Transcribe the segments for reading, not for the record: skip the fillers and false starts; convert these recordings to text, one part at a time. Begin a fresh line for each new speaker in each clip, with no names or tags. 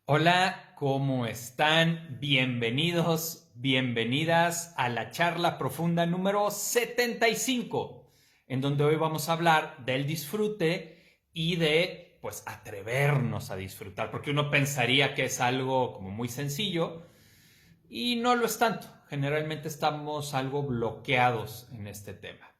Hola, ¿cómo están? Bienvenidos, bienvenidas a la charla profunda número 75, en donde hoy vamos a hablar del disfrute y de, pues, atrevernos a disfrutar, porque uno pensaría que es algo como muy sencillo y no lo es tanto. Generalmente estamos algo bloqueados en este tema.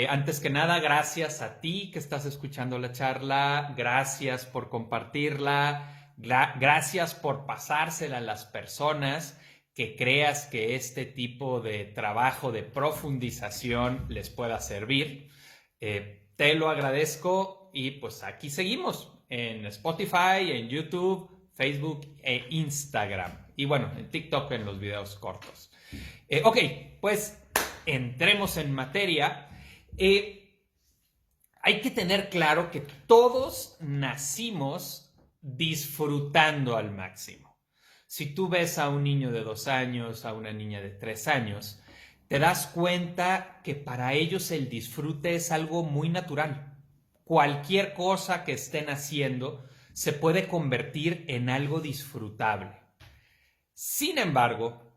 Antes que nada, gracias a ti que estás escuchando la charla, gracias por compartirla, gracias por pasársela a las personas que creas que este tipo de trabajo de profundización les pueda servir. Te lo agradezco y pues aquí seguimos en Spotify, en YouTube, Facebook e Instagram. Y bueno, en TikTok en los videos cortos. Ok, pues entremos en materia. Eh, Hay que tener claro que todos nacimos disfrutando al máximo. Si tú ves a un niño de 2 años, a una niña de 3 años, te das cuenta que para ellos el disfrute es algo muy natural. Cualquier cosa que estén haciendo se puede convertir en algo disfrutable. Sin embargo,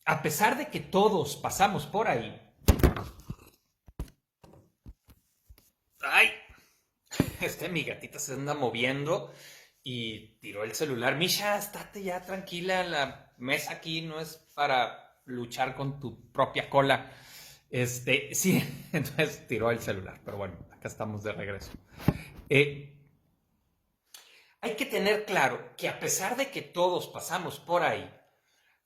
a pesar de que todos pasamos por ahí, ¡ay! Mi gatita se anda moviendo y tiró el celular. Misha, estate ya tranquila. La mesa aquí no es para luchar con tu propia cola. Sí, entonces tiró el celular. Pero bueno, acá estamos de regreso. Eh, Hay que tener claro que a pesar de que todos pasamos por ahí,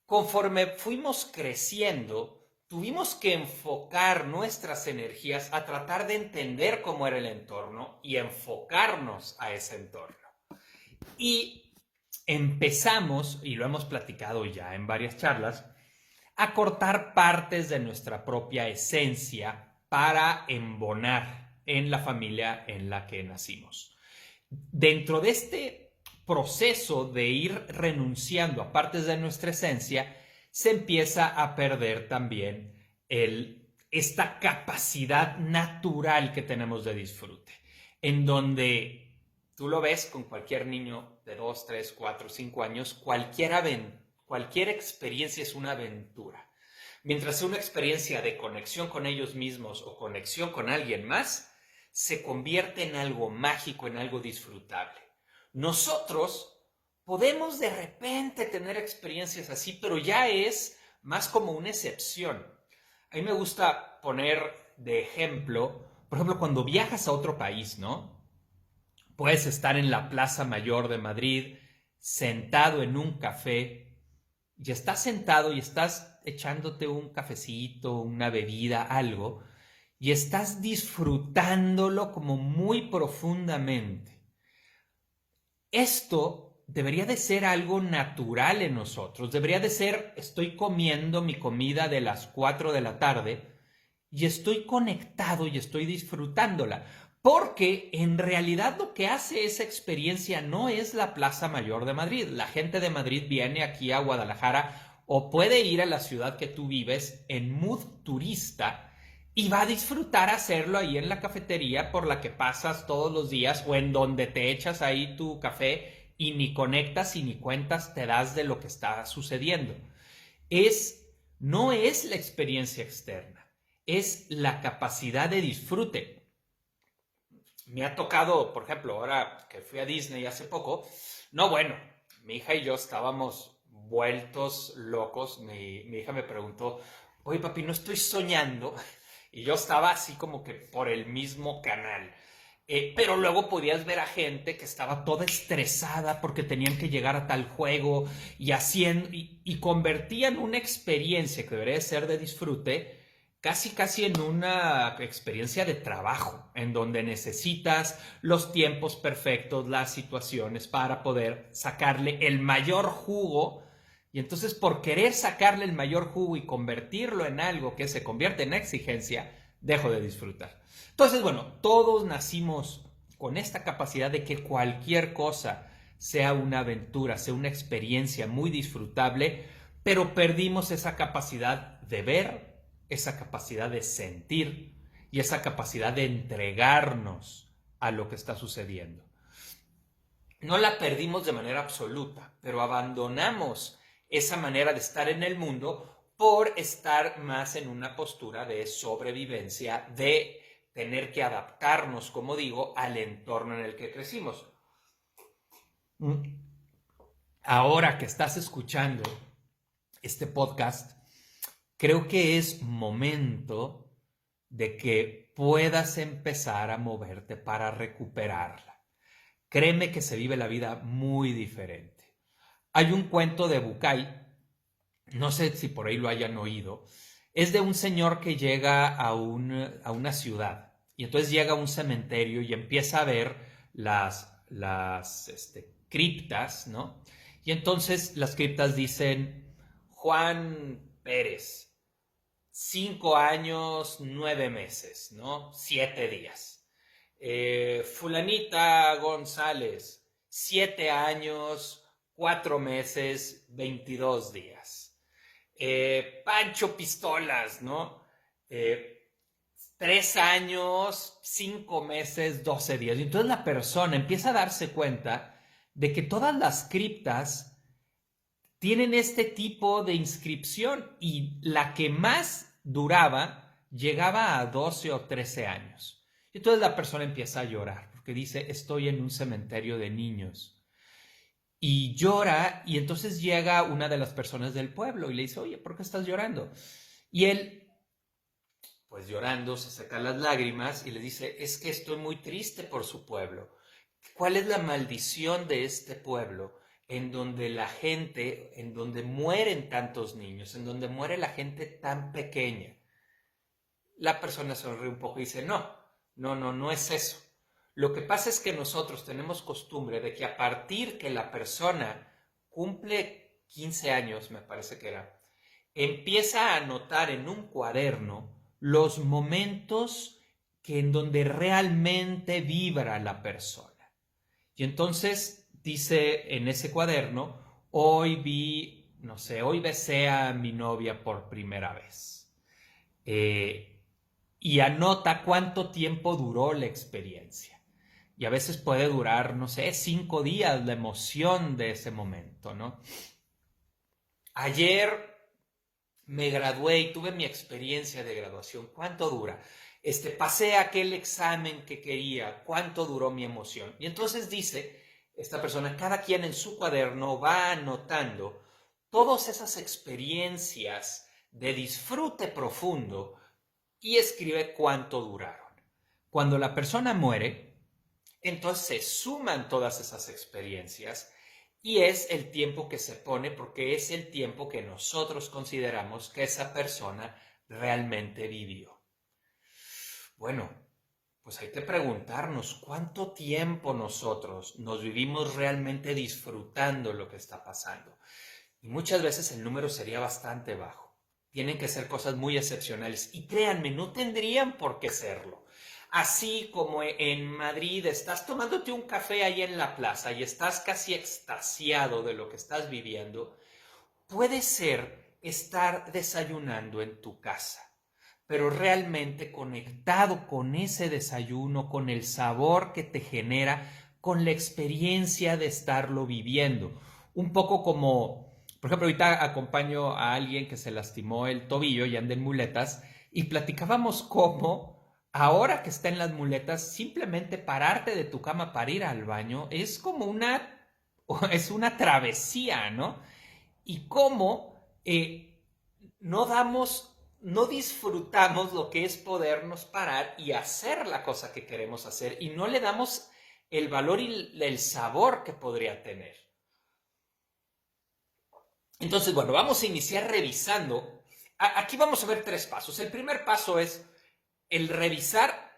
conforme fuimos creciendo, tuvimos que enfocar nuestras energías a tratar de entender cómo era el entorno y enfocarnos a ese entorno. Y empezamos, y lo hemos platicado ya en varias charlas, a cortar partes de nuestra propia esencia para embonar en la familia en la que nacimos. Dentro de este proceso de ir renunciando a partes de nuestra esencia, se empieza a perder también esta capacidad natural que tenemos de disfrute, en donde tú lo ves con cualquier niño de 2, 3, 4, 5 años, cualquier experiencia es una aventura. Mientras sea una experiencia de conexión con ellos mismos o conexión con alguien más, se convierte en algo mágico, en algo disfrutable. Nosotros podemos de repente tener experiencias así, pero ya es más como una excepción. A mí me gusta poner de ejemplo, por ejemplo, cuando viajas a otro país, ¿no? Puedes estar en la Plaza Mayor de Madrid, sentado en un café, y estás sentado y estás echándote un cafecito, una bebida, algo, y estás disfrutándolo como muy profundamente. Esto debería de ser algo natural en nosotros, debería de ser, estoy comiendo mi comida de las 4 de la tarde y estoy conectado y estoy disfrutándola, porque en realidad lo que hace esa experiencia no es la Plaza Mayor de Madrid. La gente de Madrid viene aquí a Guadalajara o puede ir a la ciudad que tú vives en mood turista y va a disfrutar hacerlo ahí en la cafetería por la que pasas todos los días o en donde te echas ahí tu café y ni conectas y ni cuentas te das de lo que está sucediendo. No es la experiencia externa, es la capacidad de disfrute. Me ha tocado, por ejemplo, ahora que fui a Disney hace poco, no, bueno, mi hija y yo estábamos vueltos locos. Mi hija me preguntó, oye papi, ¿no estoy soñando? Y yo estaba así como que por el mismo canal. Pero luego podías ver a gente que estaba toda estresada porque tenían que llegar a tal juego y convertían una experiencia que debería ser de disfrute casi en una experiencia de trabajo, en donde necesitas los tiempos perfectos, las situaciones para poder sacarle el mayor jugo. Y entonces por querer sacarle el mayor jugo y convertirlo en algo que se convierte en exigencia, dejo de disfrutar. Entonces, bueno, todos nacimos con esta capacidad de que cualquier cosa sea una aventura, sea una experiencia muy disfrutable, pero perdimos esa capacidad de ver, esa capacidad de sentir y esa capacidad de entregarnos a lo que está sucediendo. no la perdimos de manera absoluta, pero abandonamos esa manera de estar en el mundo por estar más en una postura de sobrevivencia, de tener que adaptarnos, como digo, al entorno en el que crecimos. Ahora que estás escuchando este podcast, creo que es momento de que puedas empezar a moverte para recuperarla. Créeme que se vive la vida muy diferente. Hay un cuento de Bucay, no sé si por ahí lo hayan oído, es de un señor que llega a una ciudad y entonces llega a un cementerio y empieza a ver las criptas, ¿no? Y entonces las criptas dicen Juan Pérez, 5 años, 9 meses, ¿no? 7 días. Fulanita González, 7 años, 4 meses, 22 días. Pancho Pistolas, ¿no? 3 años, 5 meses, 12 días. Y entonces la persona empieza a darse cuenta de que todas las criptas tienen este tipo de inscripción y la que más duraba llegaba a 12 o 13 años. Y entonces la persona empieza a llorar porque dice, estoy en un cementerio de niños. Y llora y entonces llega una de las personas del pueblo y le dice, oye, ¿por qué estás llorando? Y él, pues llorando, se saca las lágrimas y le dice, es que estoy muy triste por su pueblo. ¿Cuál es la maldición de este pueblo en donde la gente, en donde mueren tantos niños, en donde muere la gente tan pequeña? La persona sonríe un poco y dice, no es eso. Lo que pasa es que nosotros tenemos costumbre de que a partir que la persona cumple 15 años, me parece que era, empieza a anotar en un cuaderno los momentos que en donde realmente vibra la persona. Y entonces dice en ese cuaderno, hoy vi, no sé, hoy besé a mi novia por primera vez. Y anota cuánto tiempo duró la experiencia. Y a veces puede durar, no sé, 5 días la emoción de ese momento, ¿no? Ayer me gradué y tuve mi experiencia de graduación. ¿Cuánto dura? Pasé aquel examen que quería. ¿Cuánto duró mi emoción? Y entonces dice esta persona, cada quien en su cuaderno va anotando todas esas experiencias de disfrute profundo y escribe cuánto duraron. Cuando la persona muere, entonces se suman todas esas experiencias y es el tiempo que se pone porque es el tiempo que nosotros consideramos que esa persona realmente vivió. Bueno, pues hay que preguntarnos cuánto tiempo nosotros nos vivimos realmente disfrutando lo que está pasando. Y muchas veces el número sería bastante bajo. Tienen que ser cosas muy excepcionales. Y créanme, no tendrían por qué serlo. Así como en Madrid estás tomándote un café ahí en la plaza y estás casi extasiado de lo que estás viviendo, puede ser estar desayunando en tu casa, pero realmente conectado con ese desayuno, con el sabor que te genera, con la experiencia de estarlo viviendo. Un poco como, por ejemplo, ahorita acompaño a alguien que se lastimó el tobillo y anda en muletas y platicábamos cómo ahora que está en las muletas, simplemente pararte de tu cama para ir al baño es como es una travesía, ¿no? Y cómo no disfrutamos lo que es podernos parar y hacer la cosa que queremos hacer y no le damos el valor y el sabor que podría tener. Entonces, bueno, vamos a iniciar revisando. Aquí vamos a ver 3 pasos. El primer paso es el revisar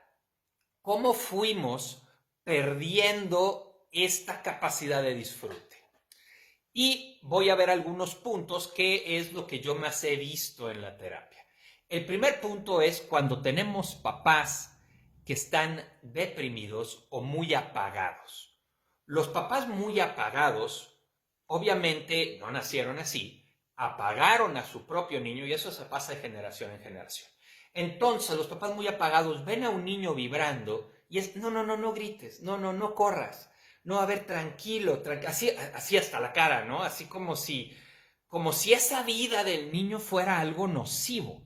cómo fuimos perdiendo esta capacidad de disfrute. Y voy a ver algunos puntos que es lo que yo más he visto en la terapia. El primer punto es cuando tenemos papás que están deprimidos o muy apagados. Los papás muy apagados, obviamente no nacieron así, apagaron a su propio niño y eso se pasa de generación en generación. Entonces los papás muy apagados ven a un niño vibrando y es, no grites, no corras, No, a ver, tranquilo, así hasta la cara, ¿no? Así como si esa vida del niño fuera algo nocivo.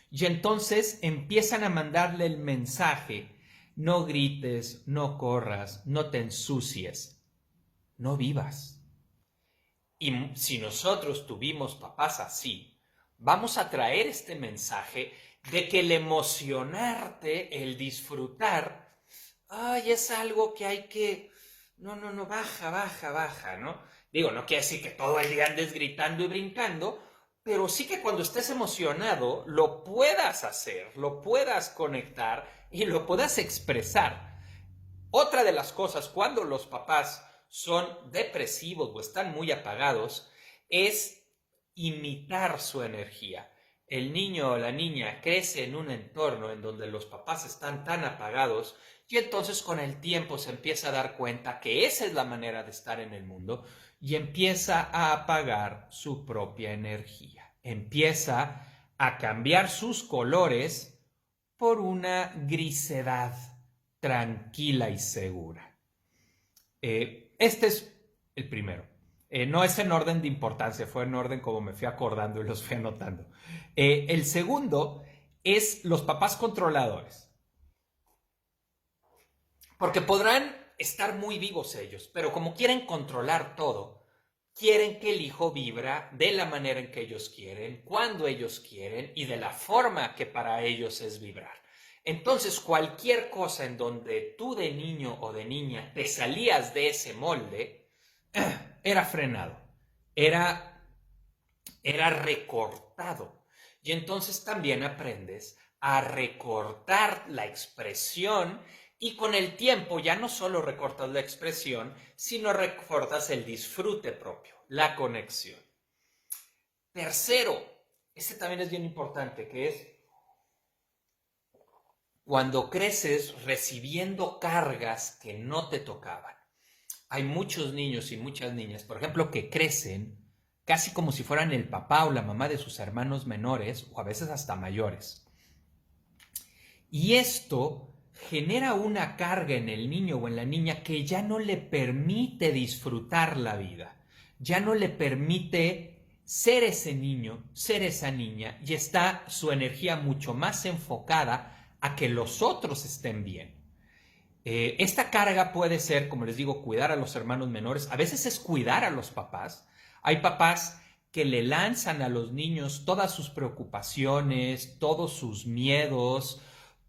Y entonces empiezan a mandarle el mensaje: no grites, no corras, no te ensucies, no vivas. Y si nosotros tuvimos papás así, vamos a traer este mensaje de que el emocionarte, el disfrutar, ay, es algo que hay que, no, baja, baja, baja, ¿no? Digo, no quiere decir que todo el día andes gritando y brincando, pero sí que cuando estés emocionado lo puedas hacer, lo puedas conectar y lo puedas expresar. Otra de las cosas cuando los papás son depresivos o están muy apagados es imitar su energía. El niño o la niña crece en un entorno en donde los papás están tan apagados y entonces con el tiempo se empieza a dar cuenta que esa es la manera de estar en el mundo y empieza a apagar su propia energía. Empieza a cambiar sus colores por una grisedad tranquila y segura. Este es el primero. No es en orden de importancia, fue en orden como me fui acordando y los fui anotando. El segundo es los papás controladores. Porque podrán estar muy vivos ellos, pero como quieren controlar todo, quieren que el hijo vibra de la manera en que ellos quieren, cuando ellos quieren y de la forma que para ellos es vibrar. Entonces, cualquier cosa en donde tú de niño o de niña te salías de ese molde, era frenado, era, era recortado. Y entonces también aprendes a recortar la expresión y con el tiempo ya no solo recortas la expresión, sino recortas el disfrute propio, la conexión. Tercero, este también es bien importante, que es cuando creces recibiendo cargas que no te tocaban. Hay muchos niños y muchas niñas, por ejemplo, que crecen casi como si fueran el papá o la mamá de sus hermanos menores o a veces hasta mayores. Y esto genera una carga en el niño o en la niña que ya no le permite disfrutar la vida, ya no le permite ser ese niño, ser esa niña, y está su energía mucho más enfocada a que los otros estén bien. Esta carga puede ser, como les digo, cuidar a los hermanos menores, a veces es cuidar a los papás. Hay papás que le lanzan a los niños todas sus preocupaciones, todos sus miedos,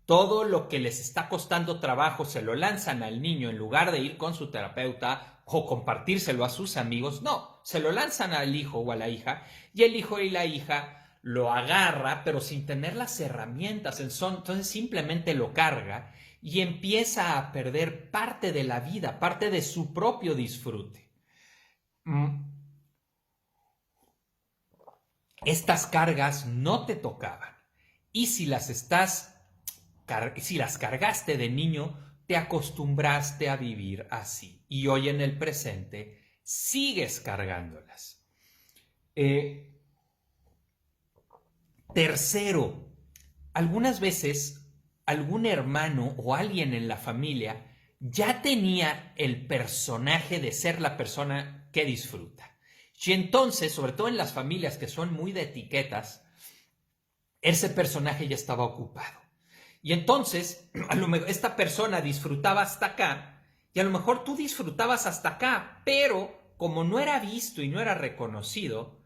todo lo que les está costando trabajo se lo lanzan al niño en lugar de ir con su terapeuta o compartírselo a sus amigos. No, se lo lanzan al hijo o a la hija y el hijo y la hija lo agarra pero sin tener las herramientas. Entonces simplemente lo carga y empieza a perder parte de la vida, parte de su propio disfrute. Estas cargas no te tocaban y si las cargaste de niño, te acostumbraste a vivir así y hoy en el presente sigues cargándolas. Tercero, algunas veces algún hermano o alguien en la familia ya tenía el personaje de ser la persona que disfruta. Y entonces, sobre todo en las familias que son muy de etiquetas, ese personaje ya estaba ocupado. Y entonces, a lo mejor esta persona disfrutaba hasta acá, y a lo mejor tú disfrutabas hasta acá, pero como no era visto y no era reconocido,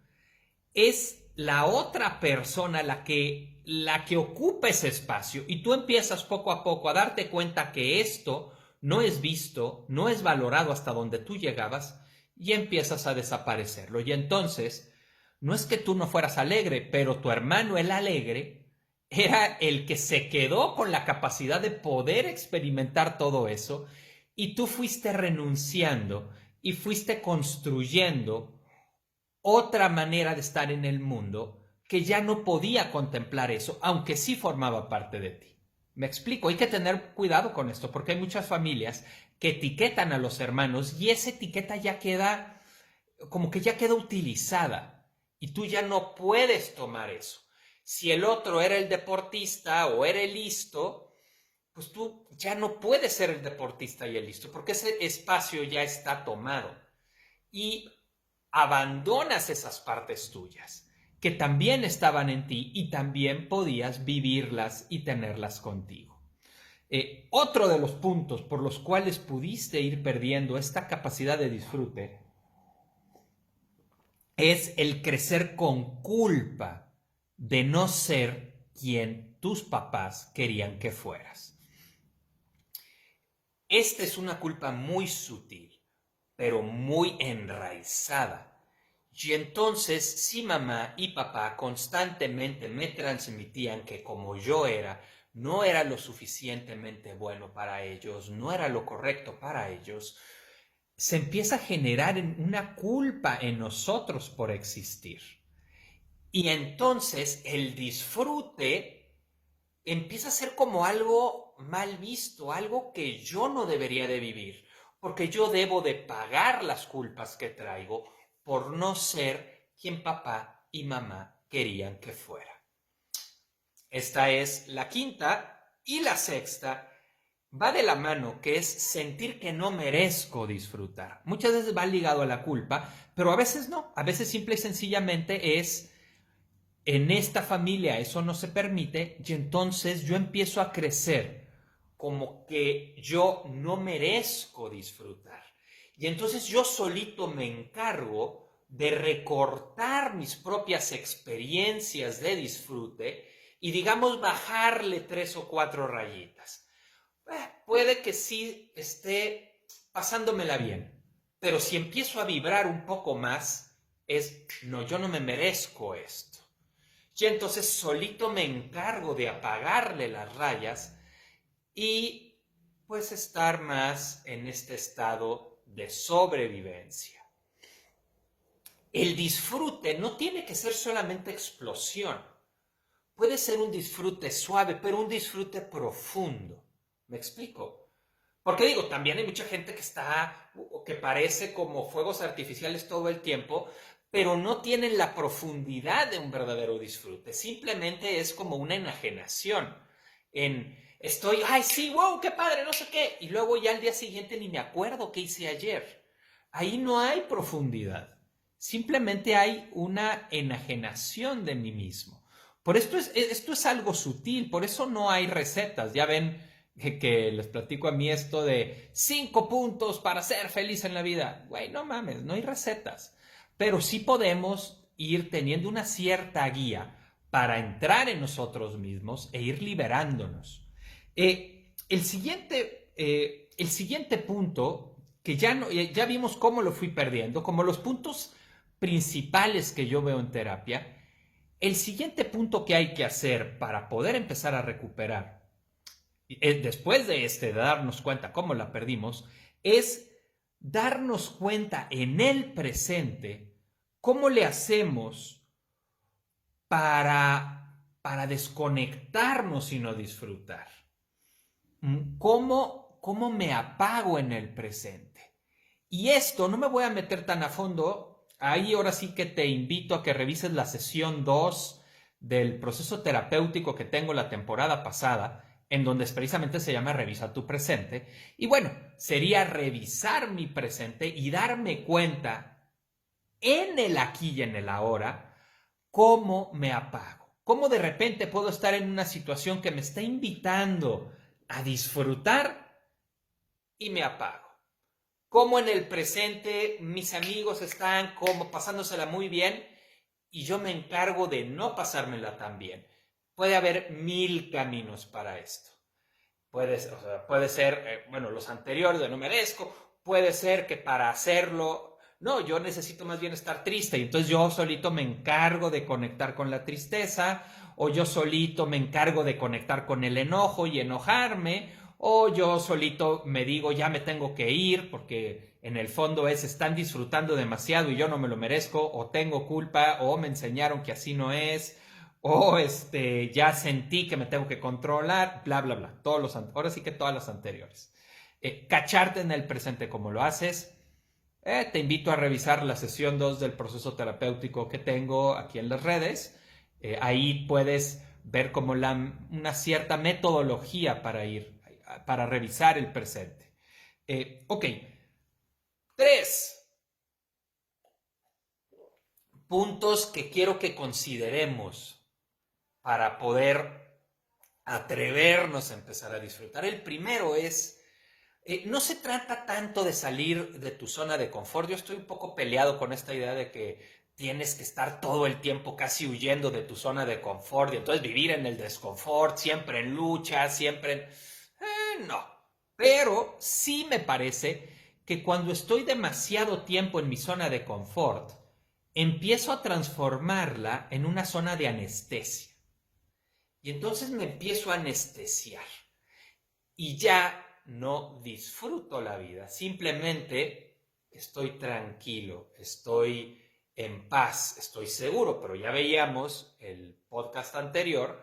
es la otra persona la que ocupa ese espacio, y tú empiezas poco a poco a darte cuenta que esto no es visto, no es valorado hasta donde tú llegabas, y empiezas a desaparecerlo. Y entonces, no es que tú no fueras alegre, pero tu hermano el alegre era el que se quedó con la capacidad de poder experimentar todo eso y tú fuiste renunciando y fuiste construyendo otra manera de estar en el mundo que ya no podía contemplar eso, aunque sí formaba parte de ti. Me explico, hay que tener cuidado con esto porque hay muchas familias que etiquetan a los hermanos y esa etiqueta ya queda como que ya queda utilizada y tú ya no puedes tomar eso. Si el otro era el deportista o era el listo, pues tú ya no puedes ser el deportista y el listo, porque ese espacio ya está tomado. Y abandonas esas partes tuyas que también estaban en ti y también podías vivirlas y tenerlas contigo. Otro de los puntos por los cuales pudiste ir perdiendo esta capacidad de disfrute es el crecer con culpa de no ser quien tus papás querían que fueras. Esta es una culpa muy sutil, pero muy enraizada. Y entonces, si mamá y papá constantemente me transmitían que como yo era, no era lo suficientemente bueno para ellos, no era lo correcto para ellos, se empieza a generar una culpa en nosotros por existir. Y entonces el disfrute empieza a ser como algo mal visto, algo que yo no debería de vivir, porque yo debo de pagar las culpas que traigo por no ser quien papá y mamá querían que fuera. Esta es la quinta. Y la sexta va de la mano, que es sentir que no merezco disfrutar. Muchas veces va ligado a la culpa, pero a veces no. A veces simple y sencillamente es, en esta familia eso no se permite, y entonces yo empiezo a crecer como que yo no merezco disfrutar. Y entonces yo solito me encargo de recortar mis propias experiencias de disfrute y, digamos, bajarle 3 o 4 rayitas. Puede que sí esté pasándomela bien, pero si empiezo a vibrar un poco más, no, yo no me merezco esto. Y entonces solito me encargo de apagarle las rayas y pues estar más en este estado de sobrevivencia. El disfrute no tiene que ser solamente explosión. Puede ser un disfrute suave, pero un disfrute profundo. ¿Me explico? Porque digo, también hay mucha gente que parece como fuegos artificiales todo el tiempo, pero no tienen la profundidad de un verdadero disfrute. Simplemente es como una enajenación. Ay, sí, wow, qué padre, no sé qué. Y luego ya al día siguiente ni me acuerdo qué hice ayer. Ahí no hay profundidad. Simplemente hay una enajenación de mí mismo. Esto es algo sutil, por eso no hay recetas. Ya ven que les platico a mí esto de 5 puntos para ser feliz en la vida. Güey, no mames, no hay recetas. Pero sí podemos ir teniendo una cierta guía para entrar en nosotros mismos e ir liberándonos. El siguiente punto, que ya vimos cómo lo fui perdiendo, como los puntos principales que yo veo en terapia, el siguiente punto que hay que hacer para poder empezar a recuperar, después de darnos cuenta cómo la perdimos, es darnos cuenta en el presente cómo le hacemos para desconectarnos y no disfrutar. ¿Cómo me apago en el presente? Y esto no me voy a meter tan a fondo. Ahí ahora sí que te invito a que revises la sesión 2 del proceso terapéutico que tengo la temporada pasada, en donde precisamente se llama Revisa tu presente. Y bueno, sería revisar mi presente y darme cuenta en el aquí y en el ahora cómo me apago. Cómo de repente puedo estar en una situación que me está invitando a disfrutar y me apago. Como en el presente mis amigos están como pasándosela muy bien y yo me encargo de no pasármela tan bien. Puede haber 1000 caminos para esto. Puede ser, los anteriores de no merezco. Puede ser que para hacerlo, no, yo necesito más bien estar triste y entonces yo solito me encargo de conectar con la tristeza, o yo solito me encargo de conectar con el enojo y enojarme, o yo solito me digo ya me tengo que ir porque en el fondo están disfrutando demasiado y yo no me lo merezco, o tengo culpa, o me enseñaron que así no es, o ya sentí que me tengo que controlar, bla, bla, bla. Ahora sí que todas las anteriores. Cacharte en el presente como lo haces. Te invito a revisar la sesión 2 del proceso terapéutico que tengo aquí en las redes. Ahí puedes ver como una cierta metodología para ir para revisar el presente. Ok, 3 puntos que quiero que consideremos para poder atrevernos a empezar a disfrutar. El primero es, no se trata tanto de salir de tu zona de confort. Yo estoy un poco peleado con esta idea de que tienes que estar todo el tiempo casi huyendo de tu zona de confort y entonces vivir en el desconfort, siempre en lucha, siempre en... no, pero sí me parece que cuando estoy demasiado tiempo en mi zona de confort, empiezo a transformarla en una zona de anestesia. Y entonces me empiezo a anestesiar. Y ya no disfruto la vida. Simplemente estoy tranquilo, estoy en paz, estoy seguro. Pero ya veíamos el podcast anterior,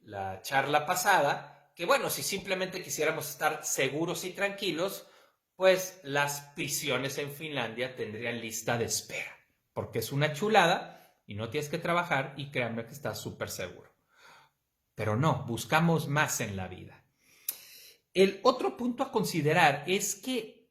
la charla pasada, que bueno, si simplemente quisiéramos estar seguros y tranquilos, pues las prisiones en Finlandia tendrían lista de espera. Porque es una chulada y no tienes que trabajar y créanme que estás súper seguro. Pero no, buscamos más en la vida. El otro punto a considerar es que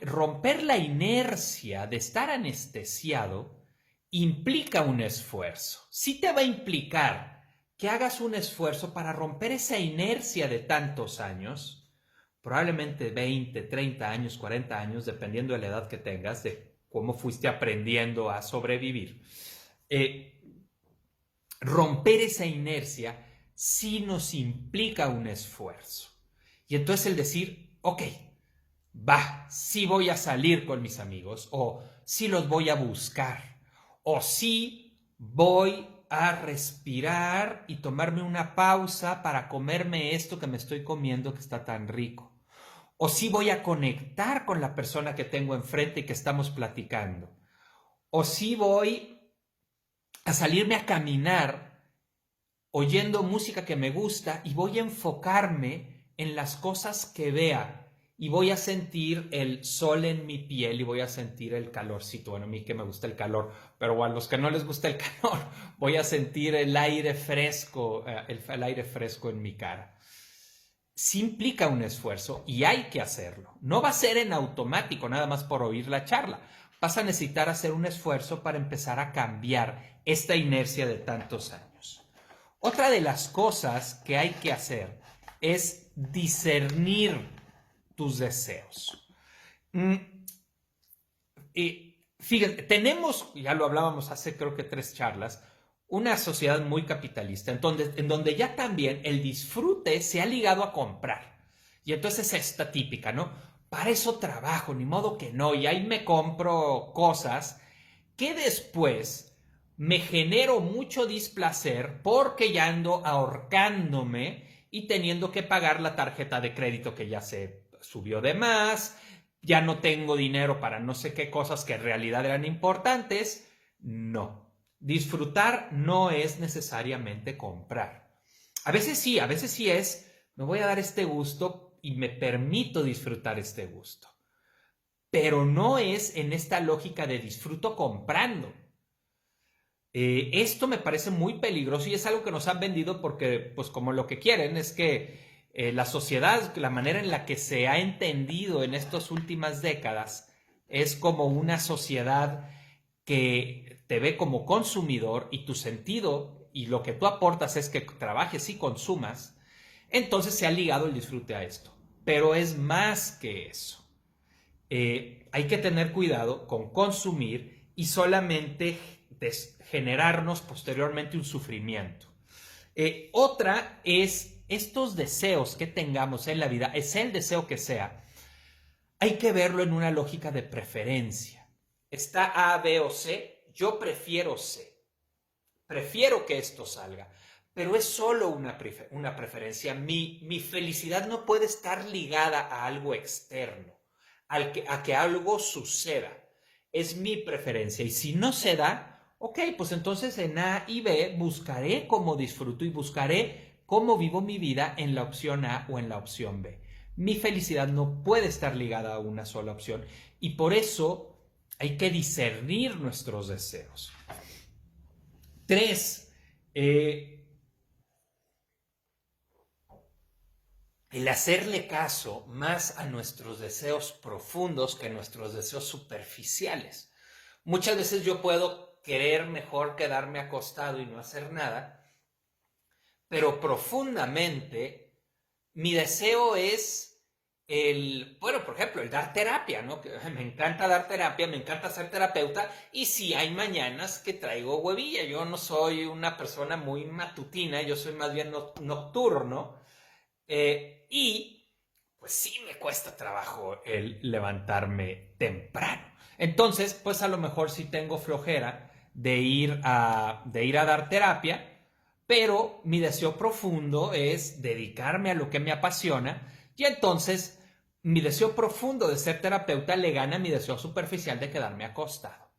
romper la inercia de estar anestesiado implica un esfuerzo. Sí te va a implicar que hagas un esfuerzo para romper esa inercia de tantos años, probablemente 20, 30 años, 40 años, dependiendo de la edad que tengas, de cómo fuiste aprendiendo a sobrevivir. Romper esa inercia sí nos implica un esfuerzo. Y entonces el decir, ok, va, sí voy a salir con mis amigos, o sí los voy a buscar, o sí voy a respirar y tomarme una pausa para comerme esto que me estoy comiendo que está tan rico. O sí voy a conectar con la persona que tengo enfrente y que estamos platicando. O sí voy a salirme a caminar oyendo música que me gusta y voy a enfocarme en las cosas que vea y voy a sentir el sol en mi piel y voy a sentir el calorcito. Bueno, a mí que me gusta el calor, pero a los que no les gusta el calor, voy a sentir el aire fresco, el aire fresco en mi cara. Sí implica un esfuerzo y hay que hacerlo. No va a ser en automático nada más por oír la charla. Vas a necesitar hacer un esfuerzo para empezar a cambiar esta inercia de tantos años. Otra de las cosas que hay que hacer es discernir tus deseos. Fíjense, tenemos, ya lo hablábamos hace creo que 3 charlas, una sociedad muy capitalista, en donde ya también el disfrute se ha ligado a comprar. Y entonces es esta típica, ¿no? Para eso trabajo, ni modo que no, y ahí me compro cosas que después me genero mucho displacer porque ya ando ahorcándome y teniendo que pagar la tarjeta de crédito que ya se subió de más, ya no tengo dinero para no sé qué cosas que en realidad eran importantes. No. Disfrutar no es necesariamente comprar. A veces sí es, me voy a dar este gusto y me permito disfrutar este gusto. Pero no es en esta lógica de disfruto comprando. Esto me parece muy peligroso y es algo que nos han vendido porque, pues como lo que quieren es que la sociedad, la manera en la que se ha entendido en estas últimas décadas, es como una sociedad que te ve como consumidor y tu sentido y lo que tú aportas es que trabajes y consumas, entonces se ha ligado el disfrute a esto. Pero es más que eso. Hay que tener cuidado con consumir y solamente generarnos posteriormente un sufrimiento. Otra es estos deseos que tengamos en la vida, es el deseo que sea, hay que verlo en una lógica de preferencia. Está A, B o C, yo prefiero C. Prefiero que esto salga, pero es solo una preferencia. Mi felicidad no puede estar ligada a algo externo, a que algo suceda. Es mi preferencia y si no se da, ok, pues entonces en A y B buscaré cómo disfruto y buscaré cómo vivo mi vida en la opción A o en la opción B. Mi felicidad no puede estar ligada a una sola opción y por eso hay que discernir nuestros deseos. 3. el hacerle caso más a nuestros deseos profundos que a nuestros deseos superficiales. Muchas veces yo puedo querer mejor quedarme acostado y no hacer nada, pero profundamente mi deseo es por ejemplo, el dar terapia, ¿no? Que me encanta dar terapia, me encanta ser terapeuta, y sí hay mañanas que traigo huevilla. Yo no soy una persona muy matutina, yo soy más bien nocturno, y pues sí me cuesta trabajo el levantarme temprano. Entonces, pues a lo mejor sí tengo flojera de ir a dar terapia, pero mi deseo profundo es dedicarme a lo que me apasiona, y entonces mi deseo profundo de ser terapeuta le gana a mi deseo superficial de quedarme acostado.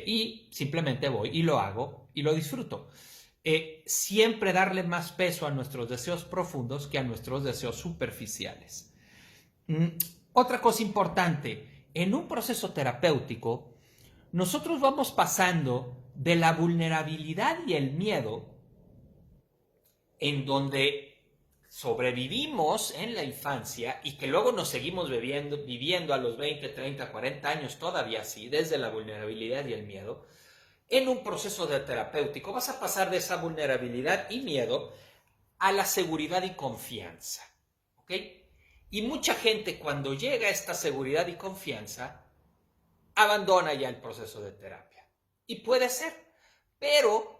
Y simplemente voy y lo hago y lo disfruto. Siempre darle más peso a nuestros deseos profundos que a nuestros deseos superficiales. Otra cosa importante, en un proceso terapéutico, nosotros vamos pasando de la vulnerabilidad y el miedo, en donde sobrevivimos en la infancia y que luego nos seguimos viviendo a los 20, 30, 40 años todavía así, desde la vulnerabilidad y el miedo. En un proceso de terapéutico vas a pasar de esa vulnerabilidad y miedo a la seguridad y confianza, ¿ok? Y mucha gente, cuando llega a esta seguridad y confianza, abandona ya el proceso de terapia. Y puede ser, pero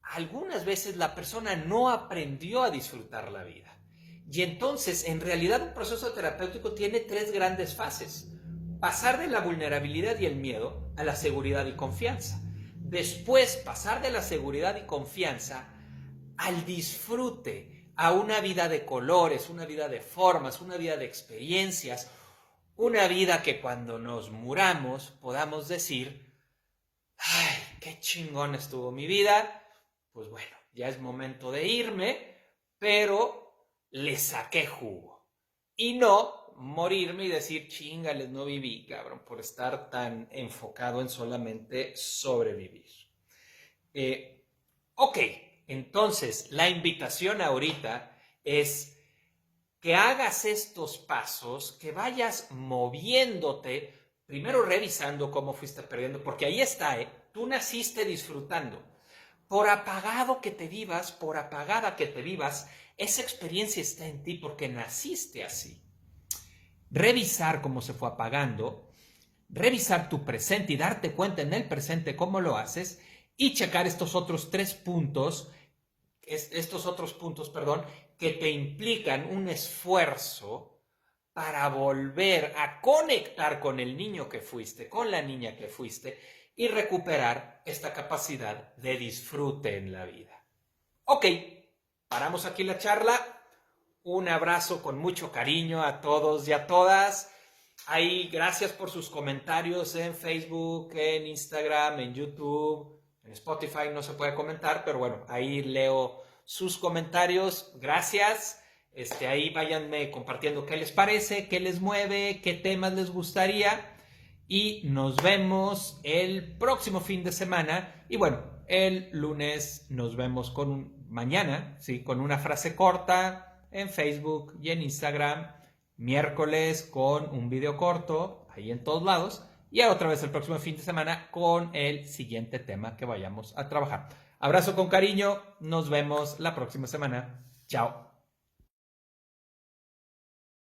algunas veces la persona no aprendió a disfrutar la vida. Y entonces, en realidad, un proceso terapéutico tiene 3 grandes fases: pasar de la vulnerabilidad y el miedo a la seguridad y confianza. Después, pasar de la seguridad y confianza al disfrute, a una vida de colores, una vida de formas, una vida de experiencias, una vida que cuando nos muramos podamos decir: ¡ay, qué chingón estuvo mi vida! Pues bueno, ya es momento de irme, pero le saqué jugo. Y no morirme y decir: chingales, no viví, cabrón, por estar tan enfocado en solamente sobrevivir. Ok, entonces la invitación ahorita es que hagas estos pasos, que vayas moviéndote, primero revisando cómo fuiste perdiendo, porque ahí está, tú naciste disfrutando. Por apagado que te vivas, por apagada que te vivas, esa experiencia está en ti porque naciste así. Revisar cómo se fue apagando, revisar tu presente y darte cuenta en el presente cómo lo haces, y checar estos otros puntos, que te implican un esfuerzo para volver a conectar con el niño que fuiste, con la niña que fuiste, y recuperar esta capacidad de disfrute en la vida. Ok, paramos aquí la charla. Un abrazo con mucho cariño a todos y a todas. Ahí, gracias por sus comentarios en Facebook, en Instagram, en YouTube, en Spotify no se puede comentar, pero bueno, ahí leo sus comentarios. Gracias. Ahí váyanme compartiendo qué les parece, qué les mueve, qué temas les gustaría. Y nos vemos el próximo fin de semana. Y bueno, el lunes nos vemos mañana, ¿sí? Con una frase corta en Facebook y en Instagram. Miércoles con un video corto, ahí en todos lados. Y otra vez el próximo fin de semana con el siguiente tema que vayamos a trabajar. Abrazo con cariño. Nos vemos la próxima semana. Chao.